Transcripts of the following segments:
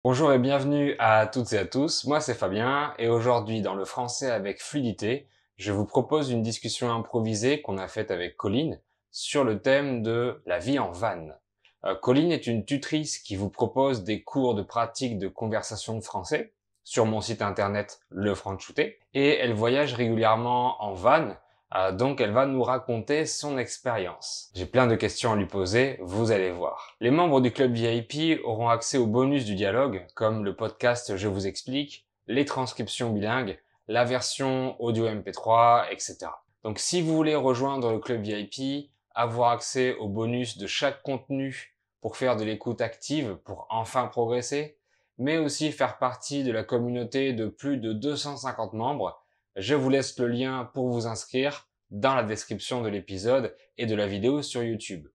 Bonjour et bienvenue à toutes et à tous. Moi c'est Fabien et aujourd'hui dans le français avec fluidité, je vous propose une discussion improvisée qu'on a faite avec Colline sur le thème de la vie en van. Colline est une tutrice qui vous propose des cours de pratique de conversation de français sur mon site internet Le Franchouté et elle voyage régulièrement en van. Donc elle va nous raconter son expérience. J'ai plein de questions à lui poser, vous allez voir. Les membres du club VIP auront accès aux bonus du dialogue, comme le podcast Je vous explique, les transcriptions bilingues, la version audio MP3, etc. Donc si vous voulez rejoindre le club VIP, avoir accès aux bonus de chaque contenu pour faire de l'écoute active, pour enfin progresser, mais aussi faire partie de la communauté de plus de 250 membres, je vous laisse le lien pour vous inscrire dans la description de l'épisode et de la vidéo sur YouTube.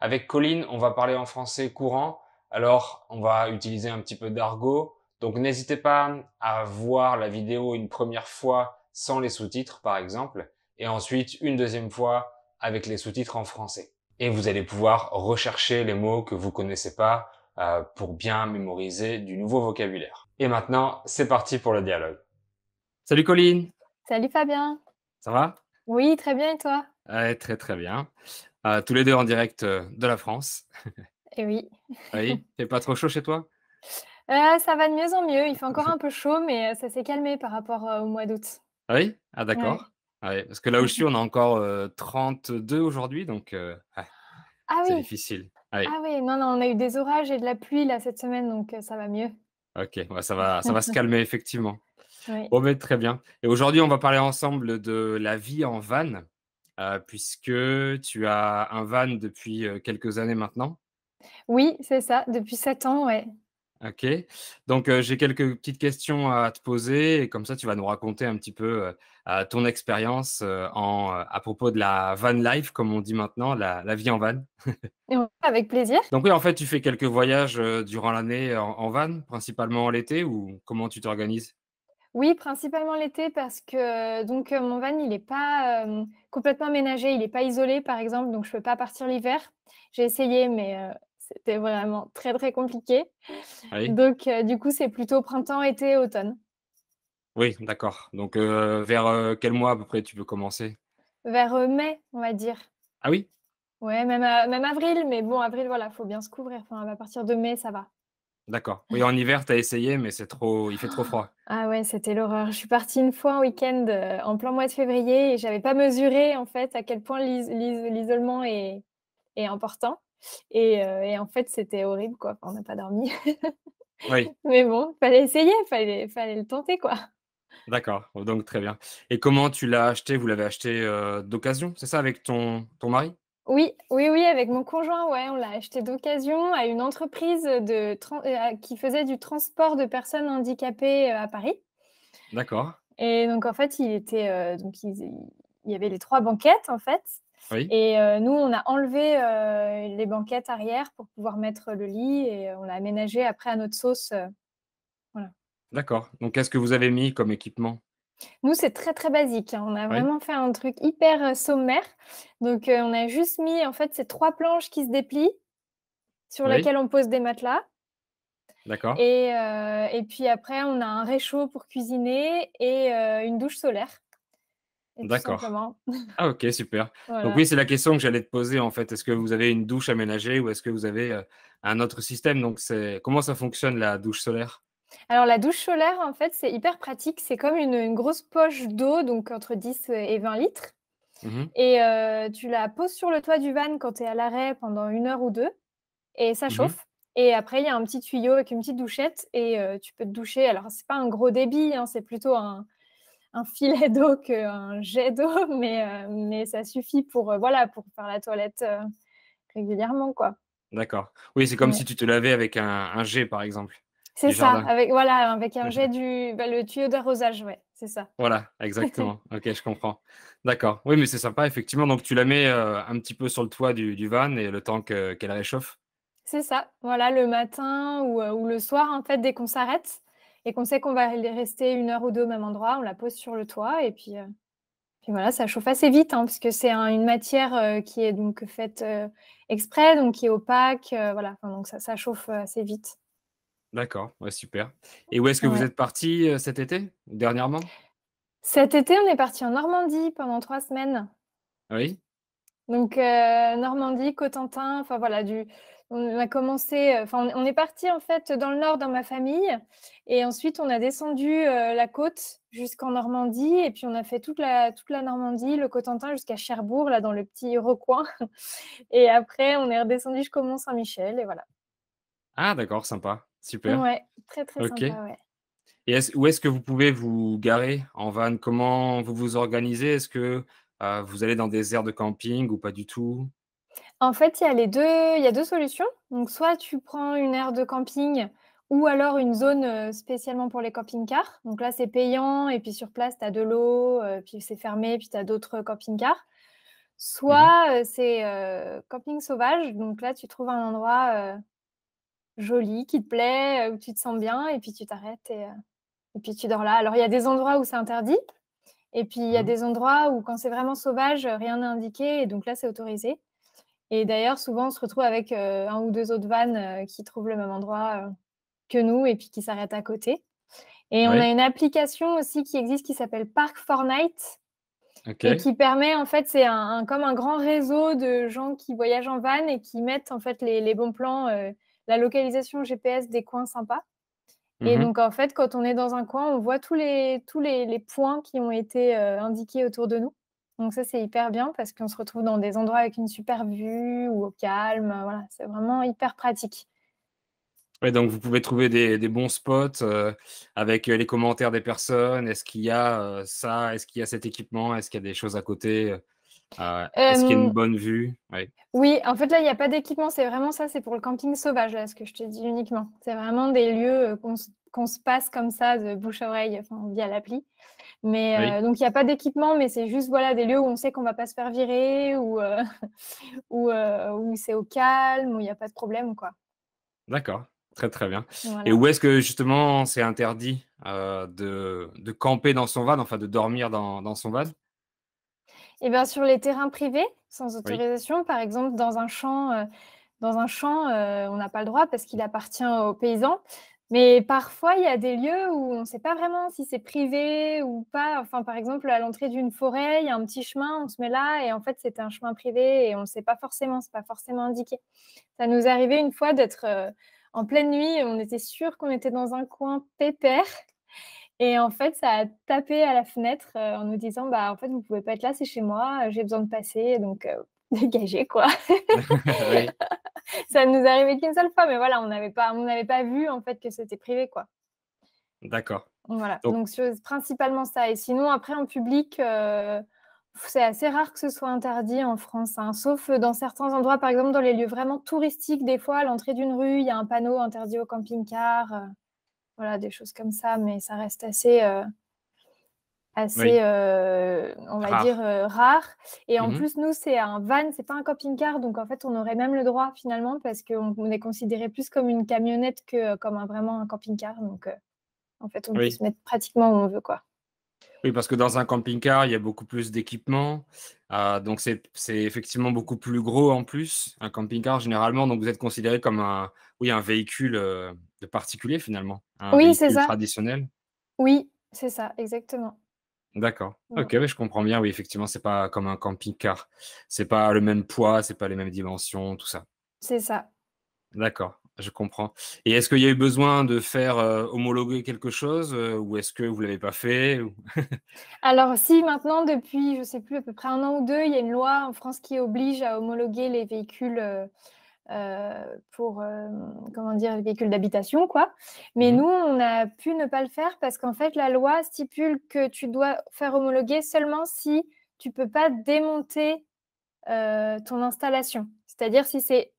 Avec Colline, on va parler en français courant, alors on va utiliser un petit peu d'argot, donc n'hésitez pas à voir la vidéo une première fois sans les sous-titres par exemple, et ensuite une deuxième fois avec les sous-titres en français. Et vous allez pouvoir rechercher les mots que vous connaissez pas pour bien mémoriser du nouveau vocabulaire. Et maintenant, c'est parti pour le dialogue. Salut Colline, Salut Fabien. ça va? Oui, très bien et toi? Ouais, très très bien. Tous les deux en direct de la France. Eh oui. Oui, c'est pas trop chaud chez toi? Ça va de mieux en mieux. Il fait encore un peu chaud, mais ça s'est calmé par rapport, au mois d'août. Ah oui? Ah Ouais. d'accord. Ah oui, parce que là où je suis, on a encore 32 aujourd'hui, donc ouais, Ah c'est oui! difficile. Ah oui, Ah oui, non, non, on a eu des orages et de la pluie là cette semaine, donc ça va mieux. OK, ouais, ça va se calmer effectivement. Oui. Bon, beh, très bien et aujourd'hui, on va parler ensemble de la vie en van, puisque tu as un van depuis, quelques années maintenant. Oui, c'est ça, depuis 7 ans, ouais. OK. Donc, j'ai quelques petites questions à te poser et comme ça, tu vas nous raconter un petit peu, ton expérience, à propos de la van life, comme on dit maintenant, la vie en van. Et on avec plaisir. Donc oui, en fait, tu fais quelques voyages, durant l'année en van, principalement l'été ou comment tu t'organises? Oui, principalement l'été parce que donc mon van, il est pas, complètement aménagé, il est pas isolé, par exemple, donc je peux pas partir l'hiver. J'ai essayé, mais c'était vraiment très, très compliqué. Oui? Donc du coup, c'est plutôt printemps, été, automne. Oui, d'accord. Donc, vers, quel mois à peu près tu peux commencer? Vers, mai, on va dire. Ah oui? Ouais, même avril, mais bon, avril, voilà, faut bien se couvrir. Enfin, à partir de mai, ça va. D'accord. Oui, en hiver, tu as essayé, mais il fait trop froid. Ah ouais, c'était l'horreur. Je suis partie une fois en week-end, en plein mois de février et j'avais pas mesuré, en fait, à quel point l'isolement est important et en fait, c'était horrible, quoi. Enfin, on n'a pas dormi. Oui, Mais bon, fallait essayer, fallait le tenter, quoi. d'accord. Oh, donc très bien et comment tu l'as acheté? Vous l'avez acheté, d'occasion, c'est ça, avec ton mari? Oui, oui, oui, avec mon conjoint, ouais, on l'a acheté d'occasion à une entreprise qui faisait du transport de personnes handicapées, à Paris D'accord. et donc en fait, donc il y avait les 3 banquettes, en fait Oui, et nous, on a enlevé, les banquettes arrière pour pouvoir mettre le lit et on l'a aménagé après à notre sauce, voilà. d'accord. Donc qu'est-ce que vous avez mis comme équipement? Nous, c'est très, très basique, hein. On a Oui, vraiment fait un truc hyper, sommaire. Donc on a juste mis, en fait, ces 3 planches qui se déplient, sur oui, lesquelles on pose des matelas. d'accord, Et puis après, on a un réchaud pour cuisiner et une douche solaire et tout d'accord. simplement. Ah OK, super. Donc Voilà. oui, c'est la question que j'allais te poser, en fait. Est-ce que vous avez une douche aménagée ou est-ce que vous avez, un autre système? Donc c'est comment ça fonctionne la douche solaire? Alors la douche solaire, en fait, c'est hyper pratique. C'est comme une grosse poche d'eau, donc entre 10 et 20 litres Mmh. et tu la poses sur le toit du van quand tu es à l'arrêt pendant 1 heure ou 2 et ça Mmh. chauffe et après il y a un petit tuyau avec une petite douchette et tu peux te doucher. Alors c'est pas un gros débit, hein, c'est plutôt un filet d'eau qu'un jet d'eau, mais ça suffit pour, voilà, pour faire la toilette, régulièrement, quoi. D'accord. Oui, c'est comme Ouais. si tu te lavais avec un jet, par exemple, C'est du ça, jardin. avec voilà, avec un jet le tuyau d'arrosage, ouais, c'est ça. Voilà, exactement. OK, je comprends. D'accord. Oui, mais c'est sympa effectivement, donc tu la mets, un petit peu sur le toit du van et le temps qu'elle réchauffe? C'est ça, voilà, le matin ou le soir, en fait, dès qu'on s'arrête et qu'on sait qu'on va rester 1 heure ou 2 au même endroit, on la pose sur le toit et puis voilà, ça chauffe assez vite, hein, parce que c'est une matière, qui est donc faite, exprès, donc qui est opaque, voilà, enfin donc ça chauffe, assez vite. D'accord, ouais, super. Et où est-ce que vous Ouais. êtes partis, cet été? Dernièrement? Cet été, on est parti en Normandie pendant 3 semaines. Oui? Donc Normandie, Cotentin, enfin voilà, on a commencé, enfin on est partis en fait dans le nord dans ma famille et ensuite on a descendu, la côte jusqu'en Normandie et puis on a fait toute la Normandie, le Cotentin jusqu'à Cherbourg, là dans le petit recoin et après on est redescendu jusqu'au Mont-Saint-Michel et voilà. Ah d'accord, sympa, super. Ouais, très, très OK. sympa, ouais. Et où est-ce que vous pouvez vous garer en van? Comment vous vous organisez? Est-ce que, vous allez dans des aires de camping ou pas du tout? En fait, il y a deux solutions. Donc soit tu prends une aire de camping ou alors une zone, spécialement pour les camping-cars. Donc là, c'est payant et puis sur place, tu as de l'eau, puis c'est fermé, puis tu as d'autres camping-cars. Mmh. Soit, c'est, camping sauvage. Donc là, tu trouves un endroit, joli qui te plaît, où tu te sens bien et puis tu t'arrêtes et puis tu dors là. Alors il y a des endroits où c'est interdit et puis il y a Mmh. des endroits où quand c'est vraiment sauvage, rien n'est indiqué et donc là, c'est autorisé. Et d'ailleurs, souvent, on se retrouve avec, 1 ou 2 autres vannes, qui trouvent le même endroit, que nous et puis qui s'arrêtent à côté. Et on a Oui, une application aussi qui existe qui s'appelle Park 4 Night et OK. qui permet en fait, c'est comme un grand réseau de gens qui voyagent en van et qui mettent en fait les bons plans, la localisation GPS des coins sympas. Et Mmh. donc en fait, quand on est dans un coin, on voit tous les points qui ont été, indiqués autour de nous. Donc ça, c'est hyper bien parce qu'on se retrouve dans des endroits avec une super vue ou au calme, voilà, c'est vraiment hyper pratique. Ouais, donc vous pouvez trouver des bons spots, avec, les commentaires des personnes. Est-ce qu'il y a, ça? Est-ce qu'il y a cet équipement? Est-ce qu'il y a des choses à côté? Est-ce qu'il y a une Hem, bonne vue? Oui. oui, en fait, là, il y a pas d'équipement, c'est vraiment ça, c'est pour le camping sauvage, là, ce que je te dis uniquement. C'est vraiment des lieux, qu'on se passe comme ça de bouche à oreille, enfin, via l'appli. Mais Oui, donc il y a pas d'équipement, mais c'est juste, voilà, des lieux où on sait qu'on va pas se faire virer ou où c'est au calme, où il y a pas de problème, quoi. d'accord. Très, très bien. Et Voilà. où est-ce que justement c'est interdit, de camper dans son van, enfin de dormir dans son van? Et bien sur les terrains privés, sans Oui. autorisation, par exemple dans un champ, on n'a pas le droit parce qu'il appartient aux paysans. Mais parfois, il y a des lieux où on ne sait pas vraiment si c'est privé ou pas. Enfin, par exemple, à l'entrée d'une forêt, il y a un petit chemin, on se met là et en fait, c'était un chemin privé et on ne sait pas forcément, c'est pas forcément indiqué. Ça nous est arrivé une fois d'être, en pleine nuit, on était sûr qu'on était dans un coin pépère et en fait, ça a tapé à la fenêtre, en nous disant: «Bah, en fait, vous pouvez pas être là, c'est chez moi, j'ai besoin de passer donc dégagez quoi». Oui, Ça nous est arrivé qu'une seule fois, mais voilà, on n'avait pas vu en fait que c'était privé, quoi. d'accord. Voilà, Donc donc principalement ça et sinon après en public, c'est assez rare que ce soit interdit en France, hein, sauf dans certains endroits, par exemple dans les lieux vraiment touristiques, des fois à l'entrée d'une rue, il y a un panneau interdit aux camping-cars, voilà des choses comme ça, mais ça reste assez, oui, on va dire, rare. rare et en Mmh. plus nous c'est un van, c'est pas un camping-car donc en fait on aurait même le droit finalement parce qu'on est considéré plus comme une camionnette que comme vraiment un camping-car donc en fait on peut Oui. se mettre pratiquement où on veut, quoi. Oui, parce que dans un camping-car, il y a beaucoup plus d'équipements, donc c'est effectivement beaucoup plus gros en plus, un camping-car généralement, donc vous êtes considéré comme un véhicule, de particulier finalement, un Oui, c'est véhicule ça. traditionnel? Oui, c'est ça, exactement. D'accord. OK, Ouais, oui, je comprends bien, oui, effectivement, c'est pas comme un camping-car. C'est pas le même poids, c'est pas les mêmes dimensions, tout ça. c'est ça. D'accord, je comprends. Et est-ce qu'il y a eu besoin de faire, homologuer quelque chose, ou est-ce que vous l'avez pas fait ou? Alors si maintenant depuis, je sais plus, à peu près 1 an ou 2, il y a une loi en France qui oblige à homologuer les véhicules, pour, comment dire? Les véhicules d'habitation, quoi. Mais Mmh. nous, on a pu ne pas le faire parce qu'en fait, la loi stipule que tu dois faire homologuer seulement si tu peux pas démonter, ton installation. C'est-à-dire si c'est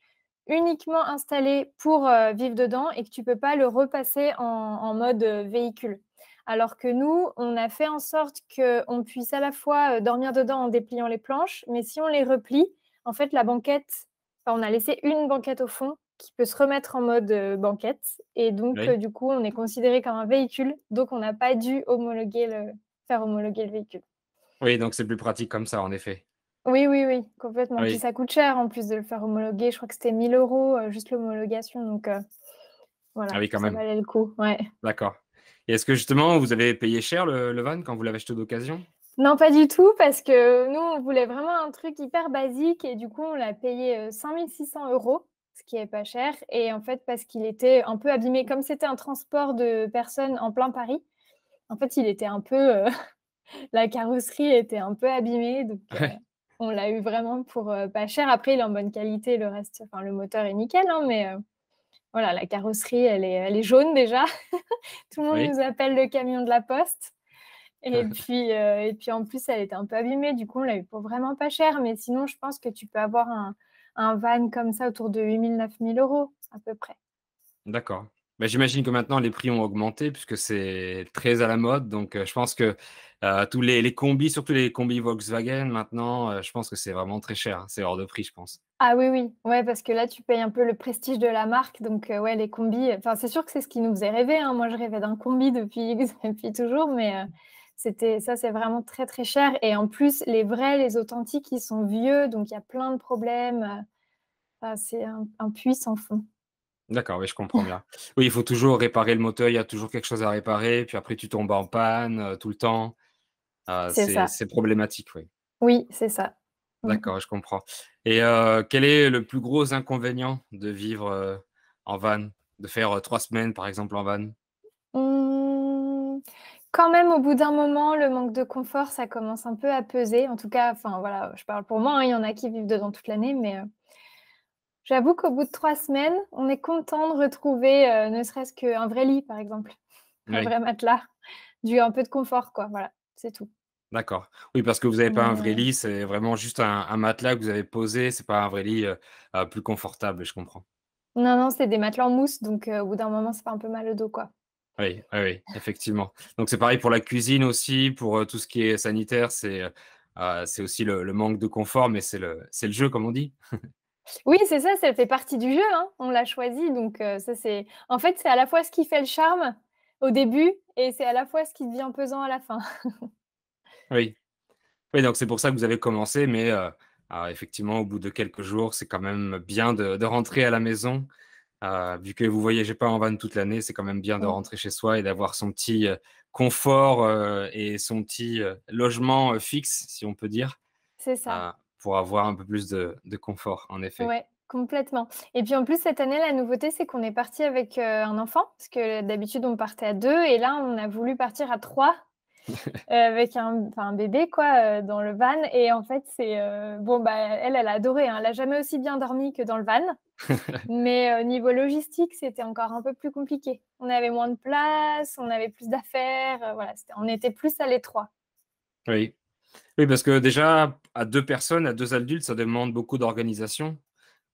uniquement installé pour, vivre dedans et que tu peux pas le repasser en mode, véhicule. Alors que nous, on a fait en sorte qu'on puisse à la fois, dormir dedans en dépliant les planches, mais si on les replie, en fait, la banquette enfin, on a laissé une banquette au fond qui peut se remettre en mode, banquette et donc Oui. du coup, on est considéré comme un véhicule, donc on n'a pas dû faire homologuer le véhicule. Oui, donc c'est plus pratique comme ça, en effet. Oui, oui, oui, complètement. Puis Oui. ça coûte cher en plus de le faire homologuer. Je crois que c'était 1 000 €, juste l'homologation donc Ah Voilà, oui, quand ça même. valait le coup, ouais. D'accord. Et est-ce que justement vous avez payé cher le van quand vous l'avez acheté d'occasion? Non, pas du tout, parce que nous, on voulait vraiment un truc hyper basique et du coup, on l'a payé, 5 600 €, ce qui est pas cher et en fait, parce qu'il était un peu abîmé. Comme c'était un transport de personnes en plein Paris, en fait, il était un peu, la carrosserie était un peu abîmée donc Ouais, on l'a eu vraiment pour, pas cher. Après, il est en bonne qualité, le reste enfin, le moteur est nickel, hein, mais voilà, la carrosserie, elle est jaune déjà. Tout le monde oui. nous appelle le camion de la poste. Et puis en plus, elle était un peu abîmée, du coup, on l'a eu pour vraiment pas cher. Mais sinon, je pense que tu peux avoir un van comme ça autour de 8 000 9 000 € à peu près. D'accord. Bah, j'imagine que maintenant les prix ont augmenté puisque c'est très à la mode, donc je pense que, tous les combis, surtout les combis Volkswagen maintenant, je pense que c'est vraiment très cher, hein. C'est hors de prix, je pense. Ah oui, oui, ouais, parce que là, tu payes un peu le prestige de la marque, donc ouais, les combis, enfin, c'est sûr que c'est ce qui nous faisait rêver, hein. Moi, je rêvais d'un combi depuis depuis toujours, mais c'est vraiment très, très cher et en plus, les vrais, les authentiques, ils sont vieux, donc il y a plein de problèmes, enfin, c'est un puits sans fond. D'accord, oui, je comprends bien. Oui, il faut toujours réparer le moteur, il y a toujours quelque chose à réparer, puis après tu tombes en panne, tout le temps. C'est C'est ça. c'est problématique, oui. Oui, c'est ça. Mmh. D'accord, je comprends. Et quel est le plus gros inconvénient de vivre, en van? De faire, 3 semaines, par exemple, en van? Mmh, quand même, au bout d'un moment, le manque de confort, ça commence un peu à peser. En tout cas, enfin, voilà, je parle pour moi, hein, il y en a qui vivent dedans toute l'année, mais j'avoue qu'au bout de 3 semaines, on est content de retrouver, ne serait-ce qu'un vrai lit, par exemple, un Oui, vrai matelas, du un peu de confort, quoi, voilà, c'est tout. d'accord. Oui, parce que vous avez pas un vrai Mais lit, c'est vraiment juste un matelas que vous avez posé, c'est pas un vrai lit, plus confortable, je comprends. non, non, c'est des matelas en mousse, donc au bout d'un moment, ça fait un peu mal au dos, quoi. Oui, oui, oui, effectivement. Donc c'est pareil pour la cuisine aussi, pour, tout ce qui est sanitaire, c'est aussi le manque de confort, mais c'est le jeu, comme on dit. Oui, c'est ça fait partie du jeu, hein. On l'a choisi donc ça c'est en fait, c'est à la fois ce qui fait le charme au début et c'est à la fois ce qui devient pesant à la fin. Oui. Oui, donc c'est pour ça que vous avez commencé, mais effectivement, au bout de quelques jours, c'est quand même bien de rentrer à la maison. Vu que vous voyagez pas en van toute l'année, c'est quand même bien de Mmh, rentrer chez soi et d'avoir son petit, confort, et son petit, logement, fixe, si on peut dire, c'est ça. pour avoir un peu plus de confort, en effet. Ouais, complètement et puis en plus cette année, la nouveauté, c'est qu'on est partis avec, un enfant parce que d'habitude on partait à 2 et là on a voulu partir à 3. Avec un bébé quoi, dans le van et en fait c'est, bon bah, elle a adoré, hein. Elle a jamais aussi bien dormi que dans le van. Mais niveau logistique, c'était encore un peu plus compliqué. On avait moins de place, on avait plus d'affaires, voilà, on était plus à l'étroit. Oui. Oui, parce que déjà, à 2 personnes, à 2 adultes, ça demande beaucoup d'organisation.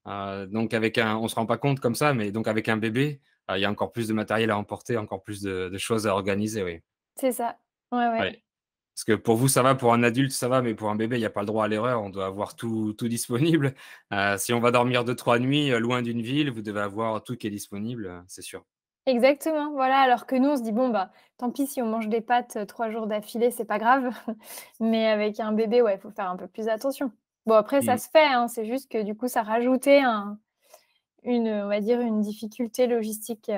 Donc on se rend pas compte comme ça, mais donc avec un bébé, il y a encore plus de matériel à emporter, encore plus de choses à organiser, oui. C'est ça. Ouais, Oui. ouais. Parce que pour vous, ça va, pour un adulte, ça va, mais pour un bébé, il y a pas le droit à l'erreur. On doit avoir tout disponible. Si on va dormir 2 3 nuits, loin d'une ville, vous devez avoir tout qui est disponible, c'est sûr. Exactement, voilà, alors que nous, on se dit: «Bon, bah, tant pis si on mange des pâtes, 3 jours d'affilée, c'est pas grave». Mais avec un bébé, ouais, il faut faire un peu plus attention. Bon, après ça Mmh. se fait, hein, c'est juste que du coup, ça rajoutait on va dire, une difficulté logistique,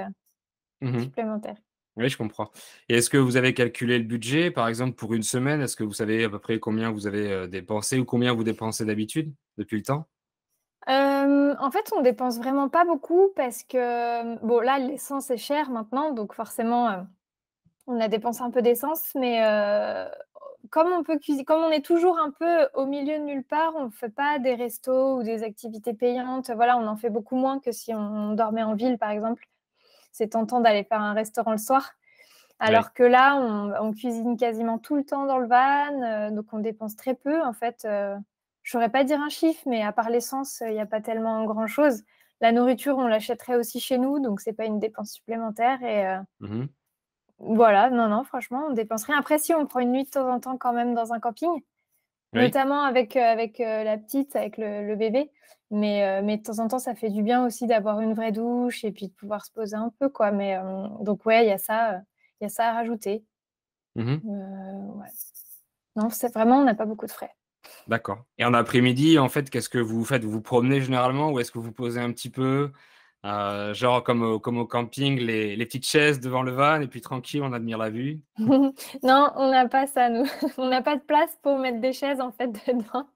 Mmh. supplémentaire. Oui, je comprends. Et est-ce que vous avez calculé le budget, par exemple, pour une semaine? Est-ce que vous savez à peu près combien vous avez, dépensé ou combien vous dépensez d'habitude, depuis le temps? En fait, on dépense vraiment pas beaucoup parce que, bon, là, l'essence est chère maintenant, donc forcément, on a dépensé un peu d'essence, mais comme on est toujours un peu au milieu de nulle part, on ne fait pas des restos ou des activités payantes. Voilà, on en fait beaucoup moins que si on dormait en ville, par exemple. C'est tentant d'aller faire un restaurant le soir, Oui. alors que là, on cuisine quasiment tout le temps dans le van, donc on dépense très peu, en fait, je saurais pas dire un chiffre, mais à part l'essence, il y a pas tellement grand-chose. La nourriture, on l'achèterait aussi chez nous, donc c'est pas une dépense supplémentaire et Mmh. voilà, non, non, franchement, on dépense rien. Après si, on prend une nuit de temps en temps quand même dans un camping, Oui. notamment la petite, avec le bébé, mais de temps en temps, ça fait du bien aussi d'avoir une vraie douche et puis de pouvoir se poser un peu, quoi, mais donc ouais, il y a ça à rajouter. Mmh. Ouais. Non, c'est vraiment, on n'a pas beaucoup de frais. D'accord. Et en après-midi, en fait, qu'est-ce que vous faites? Vous vous promenez généralement ou est-ce que vous posez un petit peu? Genre comme au camping, les petites chaises devant le van et puis tranquille, on admire la vue? Non, on n'a pas ça nous. On n'a pas de place pour mettre des chaises en fait dedans.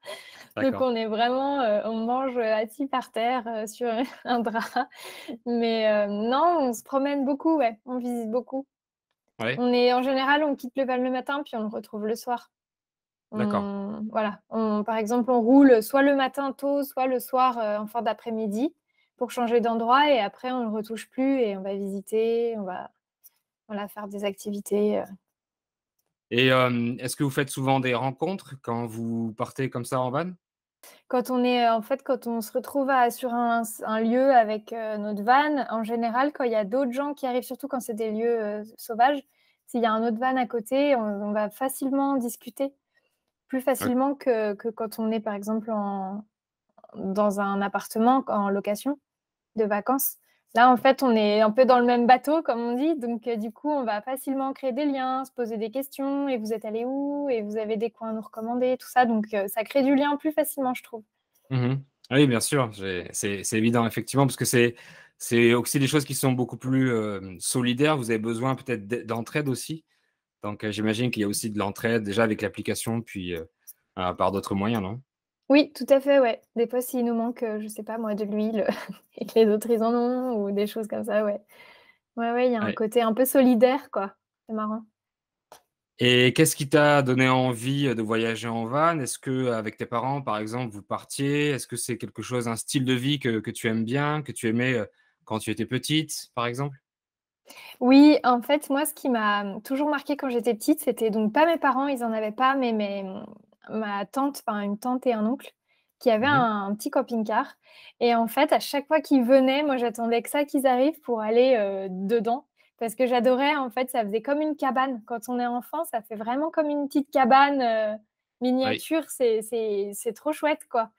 Donc D'accord. on est vraiment, on mange, assis par terre, sur un drap. Mais non, on se promène beaucoup, ouais, on visite beaucoup. Ouais, On est en général, on quitte le van le matin, puis on le retrouve le soir. d'accord. Voilà, par exemple, on roule soit le matin tôt, soit le soir, en fin d'après-midi pour changer d'endroit et après on ne le retouche plus et on va visiter, on va, voilà, faire des activités. Et est-ce que vous faites souvent des rencontres quand vous partez comme ça en van? Quand on est, en fait, quand on se retrouve sur un lieu avec, notre van, en général, quand il y a d'autres gens qui arrivent, surtout quand c'est des lieux, sauvages, s'il y a un autre van à côté, on va facilement discuter, plus Ouais. facilement que quand on est, par exemple, dans un appartement en location de vacances. Là, en fait, on est un peu dans le même bateau, comme on dit, donc du coup, on va facilement créer des liens, se poser des questions: «Et vous êtes allés où? Et vous avez des coins à nous recommander?» tout ça, donc ça crée du lien plus facilement, je trouve. Mmh. Oui, bien sûr, c'est évident effectivement parce que c'est aussi des choses qui sont beaucoup plus, solidaires. Vous avez besoin peut-être d'entraide aussi. Donc j'imagine qu'il y a aussi de l'entraide déjà avec l'application puis, par d'autres moyens, non? Oui, tout à fait, ouais. Des fois, s'il nous manque, je sais pas moi, de l'huile et que les autres, ils en ont ou des choses comme ça, ouais. Ouais, ouais, il y a un Ouais. côté un peu solidaire, quoi. C'est marrant. Et qu'est-ce qui t'a donné envie, de voyager en van? Est-ce que avec tes parents, par exemple, vous partiez? Est-ce que c'est quelque chose un style de vie que tu aimes bien, que tu aimais, quand tu étais petite, par exemple? Oui, en fait, moi, ce qui m'a, toujours marquée quand j'étais petite, c'était donc pas mes parents, ils en avaient pas, mais ma tante, enfin une tante et un oncle qui avaient Mmh. un petit camping-car et en fait, à chaque fois qu'ils venaient, moi, j'attendais que ça qu'ils arrivent pour aller, dedans parce que j'adorais, en fait, ça faisait comme une cabane. Quand on est enfant, ça fait vraiment comme une petite cabane, Oui, miniature, c'est trop chouette, quoi.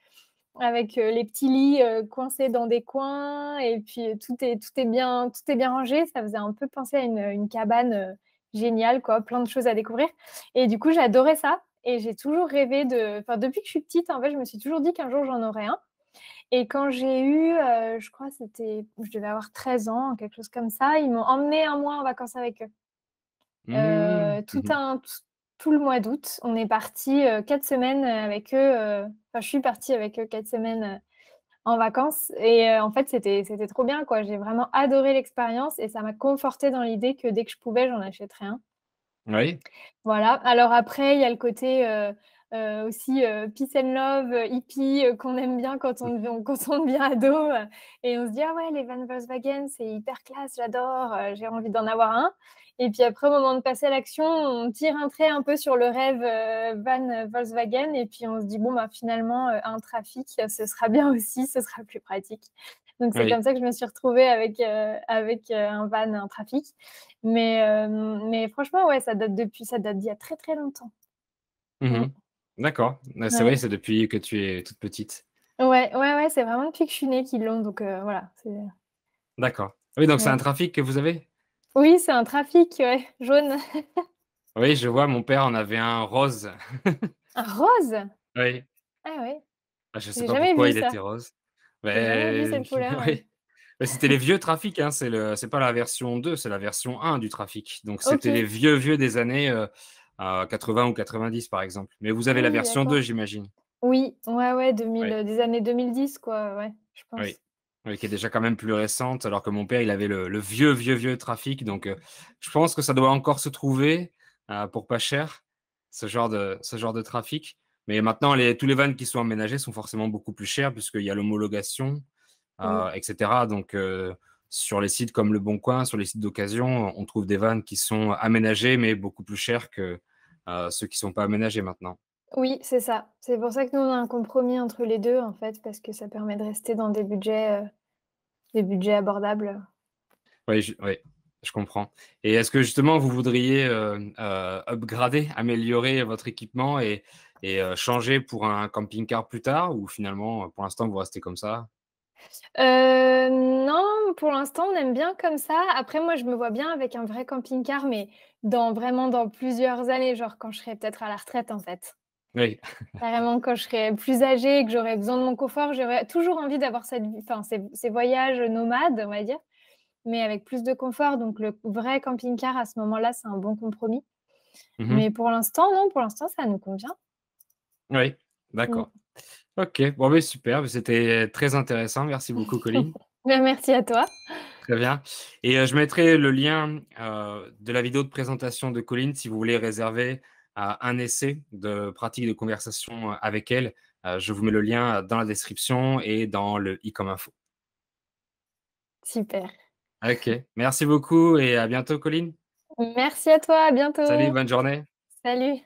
Avec, les petits lits, coincés dans des coins et puis, tout est bien rangé. Ça faisait un peu penser à une cabane, géniale quoi, plein de choses à découvrir et du coup, j'adorais ça et j'ai toujours rêvé depuis que je suis petite, en fait, je me suis toujours dit qu'un jour j'en aurais un et quand j'ai eu, je crois je devais avoir 13 ans, quelque chose comme ça, ils m'ont emmenée un mois en vacances avec eux. Mmh. Tout Mmh. un t tout le mois d'août, on est partis, 4 semaines, avec eux, enfin je suis partie avec eux 4 semaines, en vacances et en fait, c'était trop bien, quoi. J'ai vraiment adoré l'expérience et ça m'a confortée dans l'idée que dès que je pouvais, j'en achèterais un. Oui, Voilà. Alors après, il y a le côté, aussi, peace and love, hippie, qu'on aime bien quand on devient ado, et on se dit: «Ah ouais, les van Volkswagen, c'est hyper classe, j'adore, j'ai envie d'en avoir un» et puis après, au moment de passer à l'action, on tire un trait un peu sur le rêve, van, Volkswagen et puis on se dit: «Bon, bah, finalement, un trafic, ce sera bien aussi, ce sera plus pratique». Donc c'est oui. comme ça que je me suis retrouvée avec, un van, un trafic. Mais franchement, ouais, ça date d'il y a très, très longtemps. Mmh. Mmh. D'accord. C'est vrai, Ouais. c'est depuis que tu es toute petite. Ouais, ouais, ouais, c'est vraiment depuis que je suis née qu'ils l'ont, donc voilà, D'accord. Oui, donc c'est un ouais. trafic que vous avez? Oui, c'est un trafic, ouais, jaune. Oui, je vois, mon père en avait un rose. Un rose? Oui. Ah ouais, Ah, je sais j'ai pas jamais pourquoi vu il ça. était rose. J'ai jamais vu Beh, cette couleur, ouais. oui. Bah, c'était les vieux trafics, hein, c'est pas la version 2, c'est la version 1 du trafic. Donc c'était les OK. vieux, vieux des années, 80 ou 90 par exemple. Mais vous Ah avez la oui, version 2, d'accord. j'imagine? Oui, ouais, ouais, 2000, Oui, des années 2010 quoi, ouais, je oui. pense. Oui, qui est déjà quand même plus récente, alors que mon père, il avait le vieux, vieux, vieux trafic. Donc je pense que ça doit encore se trouver, pour pas cher, ce genre de trafic. Mais maintenant tous les vans qui sont aménagés sont forcément beaucoup plus chers puisqu'il y a l'homologation, Oui. et cetera. Donc, sur les sites comme Le Bon Coin, sur les sites d'occasion, on trouve des vannes qui sont aménagées, mais beaucoup plus chères que, ceux qui sont pas aménagés maintenant. Oui, c'est ça. C'est pour ça que nous, on a un compromis entre les 2 en fait, parce que ça permet de rester dans des budgets abordables. Oui, je comprends. Et est-ce que justement vous voudriez, upgrader, améliorer votre équipement et changer pour un camping-car plus tard? Ou finalement, pour l'instant, vous restez comme ça? Non, pour l'instant, on aime bien comme ça. Après, moi, je me vois bien avec un vrai camping-car, mais vraiment dans plusieurs années, genre quand je serai peut-être à la retraite, en fait. Oui. Carrément, quand je serai plus âgée et que j'aurai besoin de mon confort, j'aurai toujours envie d'avoir cette vie enfin, ces voyages nomades, on va dire, mais avec plus de confort. Donc le vrai camping-car, à ce moment-là, c'est un bon compromis. Mmh. Mais pour l'instant, non, pour l'instant, ça nous convient. Oui, Mmh. d'accord. OK, bon, beh, super, beh, c'était très intéressant. Merci beaucoup, Colline. Bah, merci à toi. Très bien et je mettrai le lien, de la vidéo de présentation de Colline si vous voulez réserver, un essai de pratique de conversation, avec elle. Je vous mets le lien dans la description et dans le i comme info. Super. OK, merci beaucoup et à bientôt, Colline. Merci à toi, à Salut, bientôt. bonne journée. Salut.